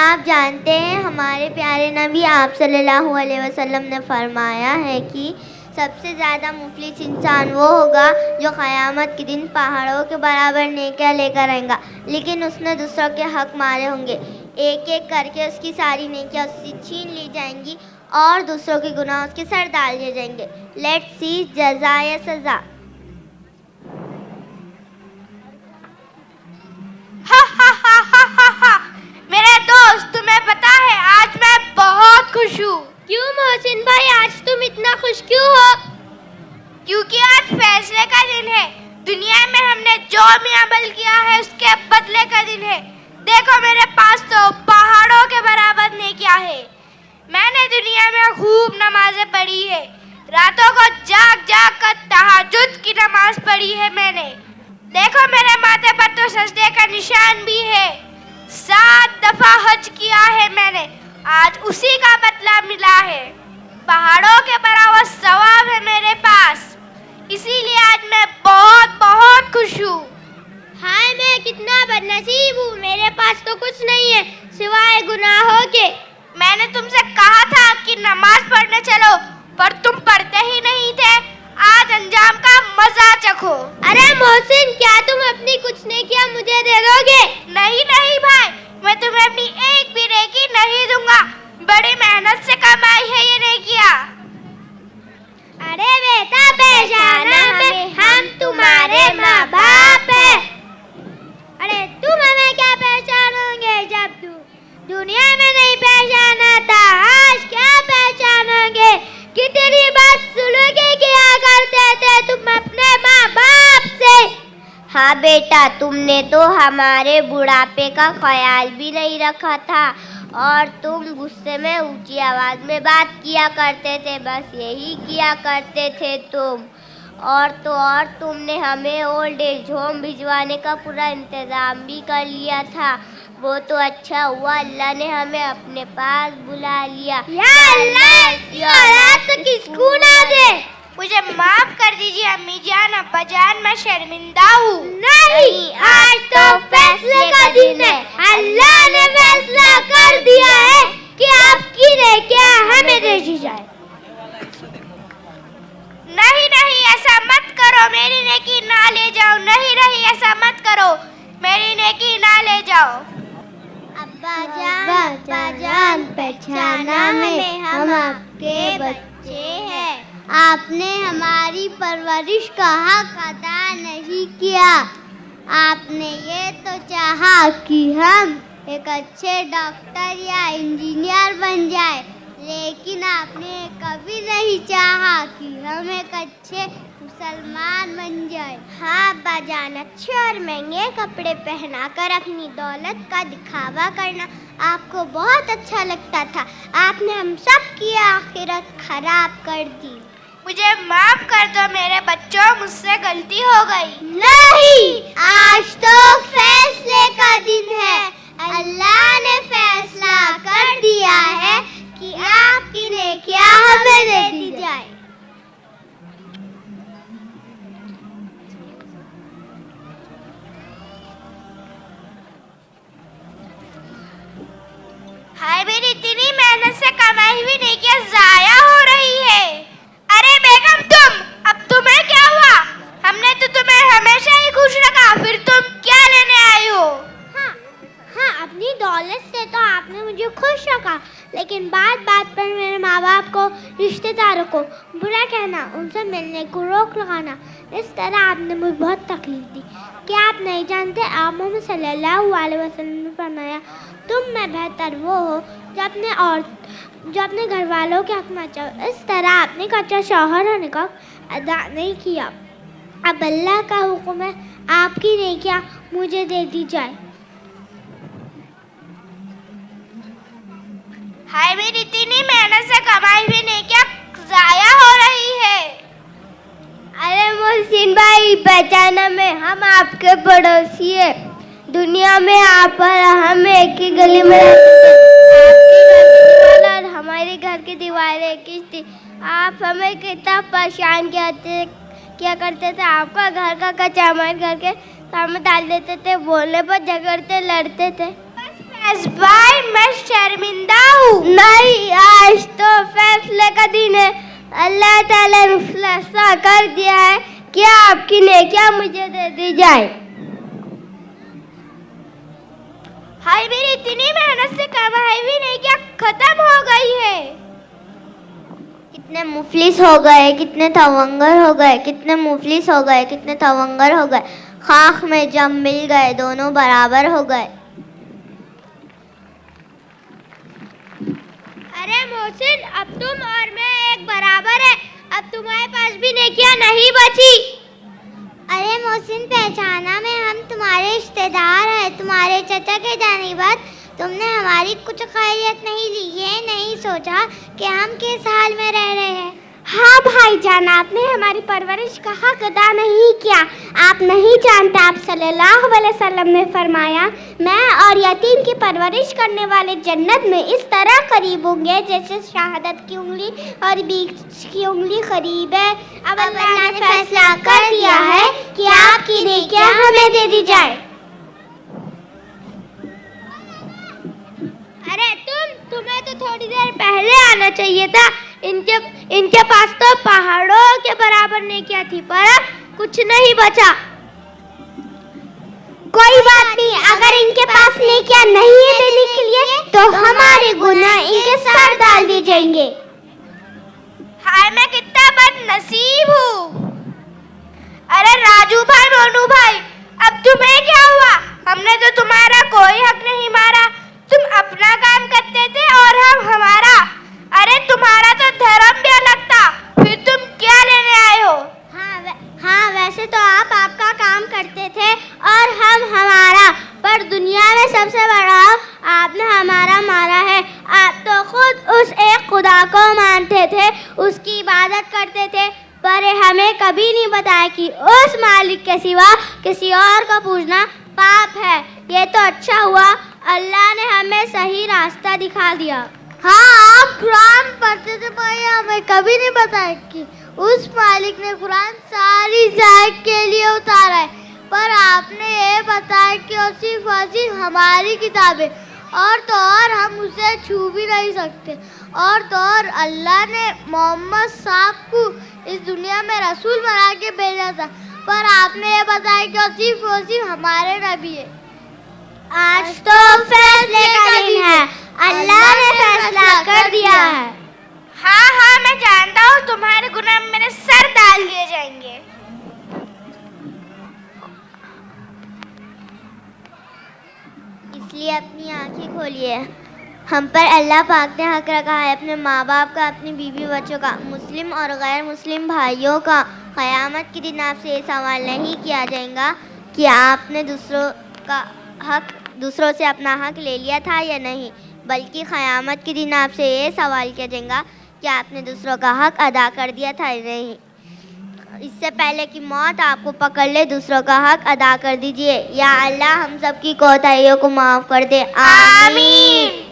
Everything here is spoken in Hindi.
आप जानते हैं हमारे प्यारे नबी आप सल्लल्लाहु अलैहि वसल्लम ने फरमाया है कि सबसे ज़्यादा मुफलिस इंसान वो होगा जो क़यामत के दिन पहाड़ों के बराबर नेकियां लेकर आएगा, लेकिन उसने दूसरों के हक मारे होंगे। एक एक करके उसकी सारी नेकियां उससे छीन ली जाएंगी और दूसरों के गुनाह उसके सर डाल दिए जाएंगे। लेट्स सी जज़ा या सज़ा। मेरे दोस्त, तुम्हें पता है आज मैं बहुत खुश हूँ। क्यों मोहसिन भाई, आज तुम इतना खुश क्यों हो? क्योंकि आज फैसले का दिन है। दुनिया में हमने जो भी अमल किया है उसके बदले का दिन है। देखो मेरे पास तो पहाड़ों के बराबर नेकियां है। मैंने दुनिया में खूब नमाजें पढ़ी है, रातों को जाग जाग कर तहज्जुद की नमाज पढ़ी है मैंने। देखो मेरे माथे पर तो सजदे का निशान भी है। 7 दफा हज किया है मैंने, आज उसी का बदला मिला है। पहाड़ों के बराबर सवाब है मेरे पास, इसीलिए आज मैं बहुत बहुत खुश हूँ। हाय मैं कितना बदनसीब हूँ, मेरे पास तो कुछ नहीं है सिवाय गुनाहों के। मैंने तुमसे कहा था कि नमाज पढ़ने चलो, पर तुम पढ़ते ही नहीं थे। आज अंजाम का मजा चखो। अरे मोहसिन, क्या तुम अपनी कुछ नेकियां मुझे दे दोगे? नहीं नहीं भाई, मैं तुम्हें अपनी एक भी नेकी नहीं दूंगा। बड़ी मेहनत से कमाई है ये नेकियां। अरे बेटा, पहचाना हमें, हम तुम्हारे माँ बाप हैं। अरे तुम हमें क्या पहचानोगे जब दुनिया में नहीं पहचाना था, आज क्या पहचानोगे? कितनी बदसलूकी किया करते थे तुम अपने माँ बाप से। हाँ बेटा, तुमने तो हमारे बुढ़ापे का ख्याल भी नहीं रखा था और तुम गुस्से में ऊंची आवाज में बात किया करते थे, बस यही किया करते थे तुम। और तो और तुमने हमें ओल्ड एज होम भिजवाने का पूरा इंतज़ाम भी कर लिया था। वो तो अच्छा हुआ अल्लाह ने हमें अपने पास बुला लिया। या अल्लाह तो किसको ना दे। मुझे माफ कर दीजिए अम्मी जान, अब्बा जान, मैं शर्मिंदा हूँ। नहीं, आज तो फैसले का दिन है। अल्लाह ने फैसला कर दिया है कि आपकी नेकियां हमें दे दी जाए। नहीं नहीं, ऐसा मत करो, मेरी नेकी ना ले जाओ। नहीं नहीं, ऐसा मत करो, मेरी नेकी ना ले जाओ। अब्बा जान, पहचाना हमें, हम आपके बच्चे हैं। आपने हमारी परवरिश का हक अदा नहीं किया। आपने ये तो चाहा कि हम एक अच्छे डॉक्टर या इंजीनियर बन जाए, लेकिन आपने कभी नहीं चाहा कि हम एक अच्छे मुसलमान बन जाए। हाँ अब्बा जान, अच्छे और महंगे कपड़े पहनाकर अपनी दौलत का दिखावा करना आपको बहुत अच्छा लगता था। आपने हम सब की आखिरत खराब कर दी। मुझे माफ कर दो मेरे बच्चों, मुझसे गलती हो गई। नहीं, आज तो फैसले का दिन है। अल्लाह ने फैसला कर दिया है कि आपकी नेकियां हमें दे दी जाए। हाय, मेरी इतनी मेहनत से कमाई हुई नेकियां जाया हो रही है। अरे बेगम तुम, अब तुम्हें क्या हुआ? हमने तो तुम्हें हमेशा ही खुश रखा, फिर तुम क्या लेने आई हो? हाँ, अपनी दौलत से तो आपने मुझे खुश रखा, लेकिन बात बात पर मेरे माँ बाप को, रिश्तेदारों को बुरा कहना, उनसे मिलने को रोक लगाना, इस तरह आपने मुझे बहुत तकलीफ दी। क्या आप नहीं जानते, आप मोहम्मद सल्लल्लाहु अलैहि वसल्लम ने फरमाया, तुम में बेहतर वो हो जो अपने घर वालों के हक में चाहो। इस तरह आपने कच्चा शौहर होने का अदा नहीं किया। अब अल्लाह का हुक्म है, आपकी नेकियां मुझे दे दी जाए। हाय, मेरी इतनी मेहनत से कमाई हुई नेकियां जाया हो रही है। अरे मोहसिन भाई, पहचाना में, हम आपके पड़ोसी है। दुनिया में आप और हम एक ही गली में रहते थे। आपके घर की दीवार और हमारे घर की दीवारें एक ही थी। आप हमें कितना परेशान किया करते थे। आपका घर का कच्चा हमारे घर के सामने डाल देते थे, बोलने पर झगड़ते लड़ते थे। बस इस बार मैं शर्मिंदा हूँ। नहीं, आज तो फैसले का दिन है। अल्लाह ताला ने फैसला कर दिया है कि आपकी नेकियां मुझे दे दी जाए। हाय, मेरी इतनी मेहनत से कमाई हुई नेकियां खत्म हो गई है। कितने मुफलिस हो गए, कितने तवंगर हो गए, कितने मुफलिस हो गए, कितने तवंगर हो गए। खाक में जब मिल गए दोनों बराबर हो गए। अरे मोहसिन, अब तुम और मैं एक बराबर है। अब तुम्हारे पास भी नेकियां नहीं बची। अरे मोहसिन, पहचाना में हम तुम्हारे रिश्तेदार हैं, तुम्हारे चचा के जाने बाद तुमने हमारी कुछ खैरियत नहीं ली। ये नहीं सोचा कि हम किस हाल में रह रहे हैं। हाँ भाईजान, आपने हमारी परवरिश का हक अदा नहीं किया। आप नहीं जानते, आप सल्लल्लाहु अलैहि वसल्लम ने फरमाया, मैं और यतीम की परवरिश करने वाले जन्नत में इस तरह करीब होंगे जैसे शहादत की उंगली और बीच की उंगली करीब है। अब अल्लाह ने फैसला कर दिया है कि आपकी नेकियां हमें दे दी जाए। अरे तुम्हें तो थोड़ी देर पहले आना चाहिए था। इनके पास तो पहाड़ों के बराबर नेकियां थी, पर अब कुछ नहीं बचा। कोई बात नहीं, अगर इनके पास नेकियां नहीं है देने के लिए तो हमारे गुनाह इनके सर डाल दिए जाएंगे। हाय, मैं कितना बदनसीब हूँ। अरे राजू भाई, मोनू भाई, अब तुम्हें क्या हुआ? हमने तो तुम्हारा कोई हक नहीं मारा। तुम अपना काम करते थे और हम हमारा। अरे तुम्हारा तो धर्म भी अलग था, फिर तुम क्या लेने आए हो? हाँ, वैसे तो आप आपका काम करते थे और हम हमारा, पर दुनिया में सबसे बड़ा आपने हमारा मारा है। आप तो खुद उस एक खुदा को मानते थे, उसकी इबादत करते थे, पर हमें कभी नहीं बताया कि उस मालिक के सिवा किसी और को पूजना पाप है। ये तो अच्छा हुआ अल्लाह ने हमें सही रास्ता दिखा दिया। हाँ, आप कुरान पढ़ते थे, पर हमें कभी नहीं बताया कि उस मालिक ने कुरान सारी जायक के लिए उतारा है। पर आपने ये बताया कि वो सिर्फ हमारी किताब है, और तो और हम उसे छू भी नहीं सकते। और तो और अल्लाह ने मोहम्मद साहब को इस दुनिया में रसूल बना के भेजा था, पर आपने ये बताया कि वो सिर्फ हमारे नबी है। आज तो फैसले का दिन है, अल्लाह ने फैसला कर दिया है। हाँ, मैं जानता हूँ, तुम्हारे गुनाह मेरे सर डाल दिए जाएंगे। इसलिए अपनी आंखें खोलिए। हम पर अल्लाह पाक ने हक रखा है अपने माँ बाप का, अपनी बीवी बच्चों का, मुस्लिम और गैर मुस्लिम भाइयों का। क़यामत के दिन आपसे ये सवाल नहीं किया जाएगा कि आपने दूसरों से अपना हक ले लिया था या नहीं, बल्कि क़यामत के दिन आपसे ये सवाल किया जाएगा कि आपने दूसरों का हक अदा कर दिया था या नहीं। इससे पहले कि मौत आपको पकड़ ले, दूसरों का हक अदा कर दीजिए। या अल्लाह हम सब की कोताहियों को माफ़ कर दे। आमीन।